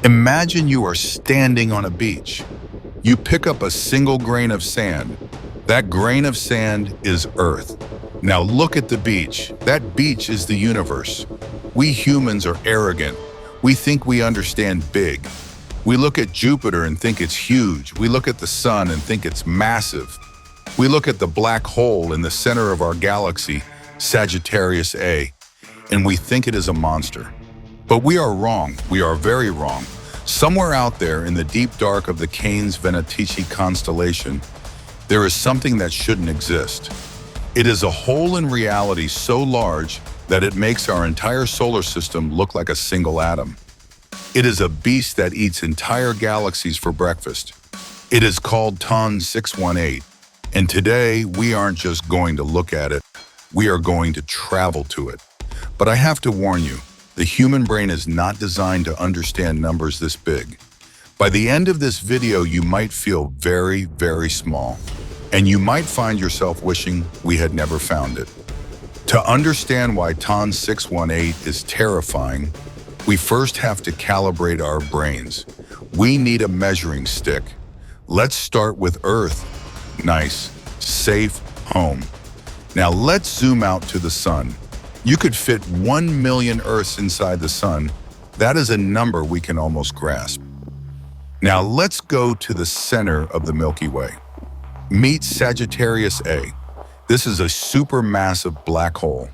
Imagine you are standing on a beach. You pick up a single grain of sand. That grain of sand is Earth. Now look at the beach. That beach is the universe. We humans are arrogant. We think we understand big. We look at Jupiter and think it's huge. We look at the sun and think it's massive. We look at the black hole in the center of our galaxy, Sagittarius A, and we think it is a monster. But we are wrong. We are very wrong. Somewhere out there in the deep dark of the Canes Venatici constellation, there is something that shouldn't exist. It is a hole in reality so large that it makes our entire solar system look like a single atom. It is a beast that eats entire galaxies for breakfast. It is called TON 618, and today we aren't just going to look at it, we are going to travel to it. But I have to warn you, the human brain is not designed to understand numbers this big. By the end of this video, you might feel very, very small, and you might find yourself wishing we had never found it. To understand why TON 618 is terrifying, we first have to calibrate our brains. We need a measuring stick. Let's start with Earth. Nice, safe home. Now let's zoom out to the sun. You could fit 1 million Earths inside the sun. That is a number we can almost grasp. Now let's go to the center of the Milky Way. Meet Sagittarius A. This is a supermassive black hole.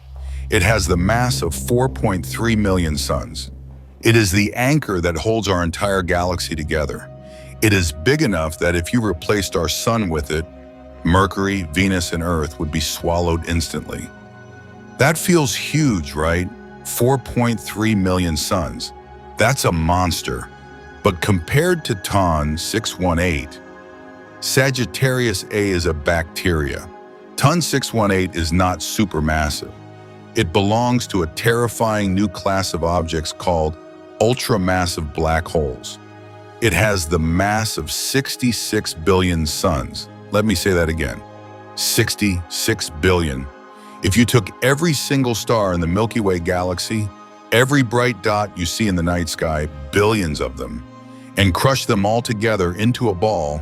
It has the mass of 4.3 million suns. It is the anchor that holds our entire galaxy together. It is big enough that if you replaced our sun with it, Mercury, Venus, and Earth would be swallowed instantly. That feels huge, right? 4.3 million suns. That's a monster. But compared to TON 618, Sagittarius A is a bacteria. TON 618 is not supermassive. It belongs to a terrifying new class of objects called ultramassive black holes. It has the mass of 66 billion suns. Let me say that again. 66 billion. If you took every single star in the Milky Way galaxy, every bright dot you see in the night sky, billions of them, and crushed them all together into a ball,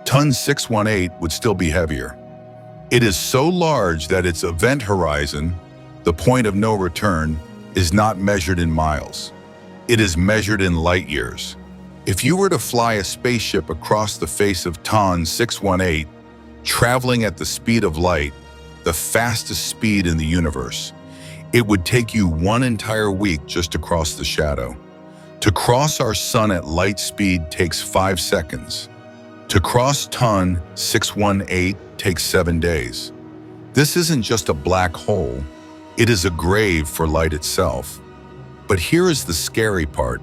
TON 618 would still be heavier. It is so large that its event horizon, the point of no return, is not measured in miles. It is measured in light years. If you were to fly a spaceship across the face of TON 618, traveling at the speed of light, the fastest speed in the universe, it would take you one entire week just to cross the shadow. To cross our sun at light speed takes 5 seconds. To cross TON 618 takes 7 days. This isn't just a black hole, it is a grave for light itself. But here is the scary part.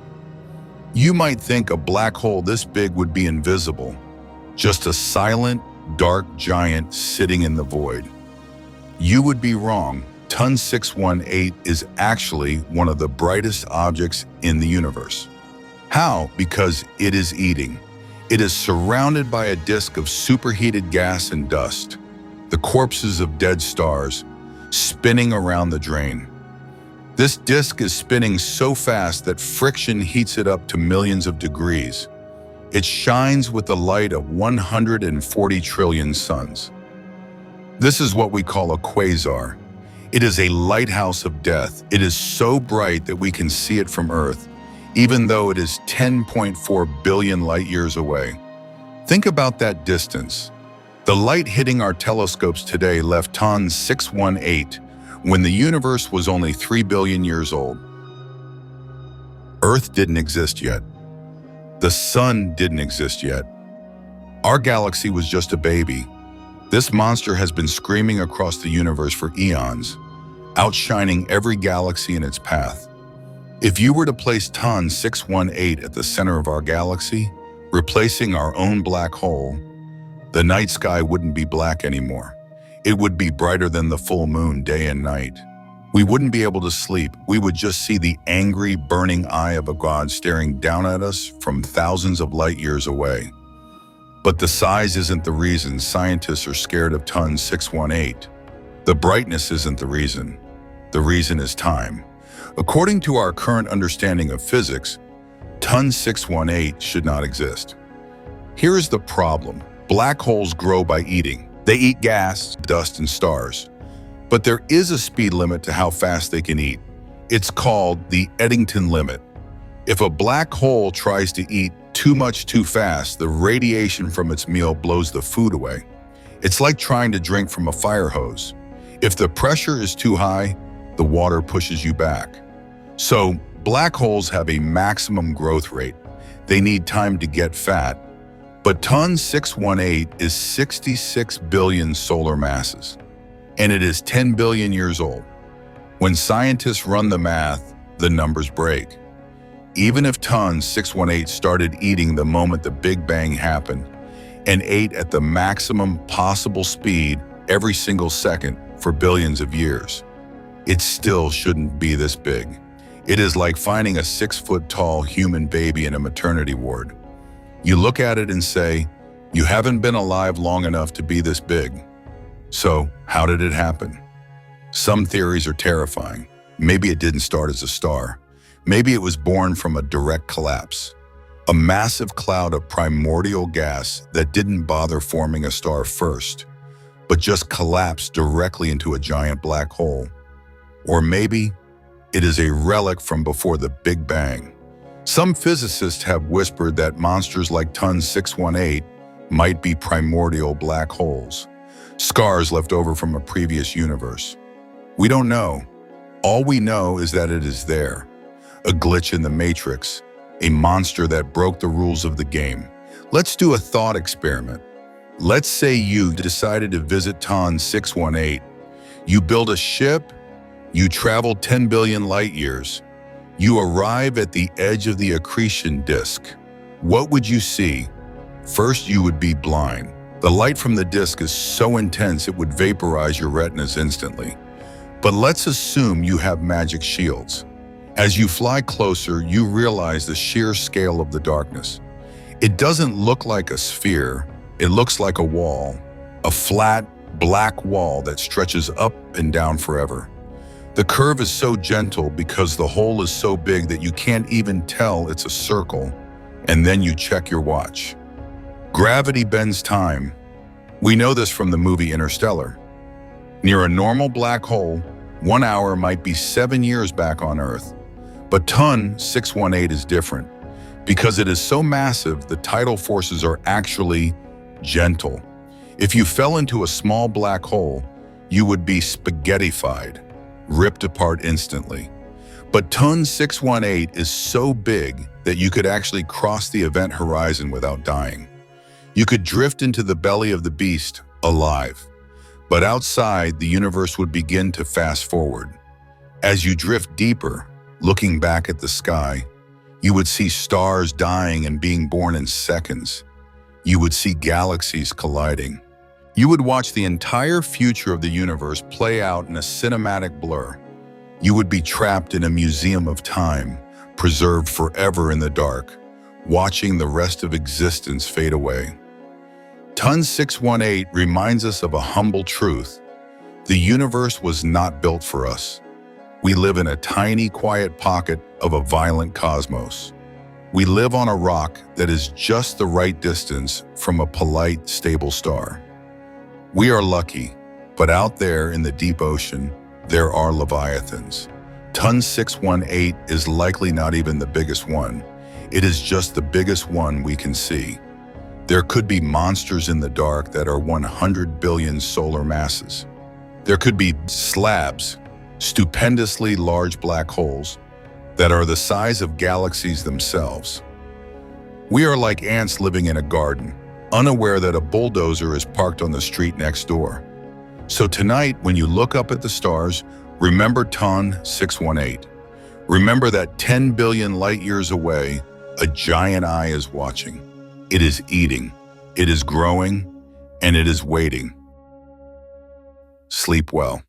You might think a black hole this big would be invisible, just a silent, dark giant sitting in the void. You would be wrong. TON 618 is actually one of the brightest objects in the universe. How? Because it is eating. It is surrounded by a disk of superheated gas and dust, the corpses of dead stars, spinning around the drain. This disk is spinning so fast that friction heats it up to millions of degrees. It shines with the light of 140 trillion suns. This is what we call a quasar. It is a lighthouse of death. It is so bright that we can see it from Earth, even though it is 10.4 billion light years away. Think about that distance. The light hitting our telescopes today left TON 618 when the universe was only 3 billion years old. Earth didn't exist yet. The sun didn't exist yet. Our galaxy was just a baby. This monster has been screaming across the universe for eons, outshining every galaxy in its path. If you were to place TON 618 at the center of our galaxy, replacing our own black hole, the night sky wouldn't be black anymore. It would be brighter than the full moon day and night. We wouldn't be able to sleep. We would just see the angry, burning eye of a god staring down at us from thousands of light years away. But the size isn't the reason scientists are scared of TON 618. The brightness isn't the reason. The reason is time. According to our current understanding of physics, TON 618 should not exist. Here is the problem. Black holes grow by eating. They eat gas, dust, and stars. But there is a speed limit to how fast they can eat. It's called the Eddington Limit. If a black hole tries to eat too much too fast, the radiation from its meal blows the food away. It's like trying to drink from a fire hose. If the pressure is too high, the water pushes you back. So, black holes have a maximum growth rate. They need time to get fat. But TON 618 is 66 billion solar masses, and it is 10 billion years old. When scientists run the math, the numbers break. Even if TON 618 started eating the moment the Big Bang happened and ate at the maximum possible speed every single second for billions of years, it still shouldn't be this big. It is like finding a 6-foot-tall human baby in a maternity ward. You look at it and say, you haven't been alive long enough to be this big. So, how did it happen? Some theories are terrifying. Maybe it didn't start as a star. Maybe it was born from a direct collapse. A massive cloud of primordial gas that didn't bother forming a star first, but just collapsed directly into a giant black hole. Or maybe it is a relic from before the Big Bang. Some physicists have whispered that monsters like TON 618 might be primordial black holes, scars left over from a previous universe. We don't know. All we know is that it is there. A glitch in the matrix, a monster that broke the rules of the game. Let's do a thought experiment. Let's say you decided to visit TON 618. You build a ship, you travel 10 billion light years. You arrive at the edge of the accretion disk. What would you see? First, you would be blind. The light from the disk is so intense it would vaporize your retinas instantly. But let's assume you have magic shields. As you fly closer, you realize the sheer scale of the darkness. It doesn't look like a sphere, it looks like a wall, a flat, black wall that stretches up and down forever. The curve is so gentle because the hole is so big that you can't even tell it's a circle, and then you check your watch. Gravity bends time. We know this from the movie Interstellar. Near a normal black hole, 1 hour might be 7 years back on Earth. But TON 618 is different. Because it is so massive, the tidal forces are actually gentle. If you fell into a small black hole, you would be spaghettified, ripped apart instantly. But TON 618 is so big that you could actually cross the event horizon without dying. You could drift into the belly of the beast alive. But outside, the universe would begin to fast forward. As you drift deeper, looking back at the sky, you would see stars dying and being born in seconds. You would see galaxies colliding. You would watch the entire future of the universe play out in a cinematic blur. You would be trapped in a museum of time, preserved forever in the dark, watching the rest of existence fade away. TON 618 reminds us of a humble truth. The universe was not built for us. We live in a tiny, quiet pocket of a violent cosmos. We live on a rock that is just the right distance from a polite, stable star. We are lucky, but out there in the deep ocean, there are leviathans. TON 618 is likely not even the biggest one. It is just the biggest one we can see. There could be monsters in the dark that are 100 billion solar masses. There could be SLABs, stupendously large black holes, that are the size of galaxies themselves. We are like ants living in a garden, unaware that a bulldozer is parked on the street next door. So tonight, when you look up at the stars, remember TON 618. Remember that 10 billion light years away, a giant eye is watching. It is eating, it is growing, and it is waiting. Sleep well.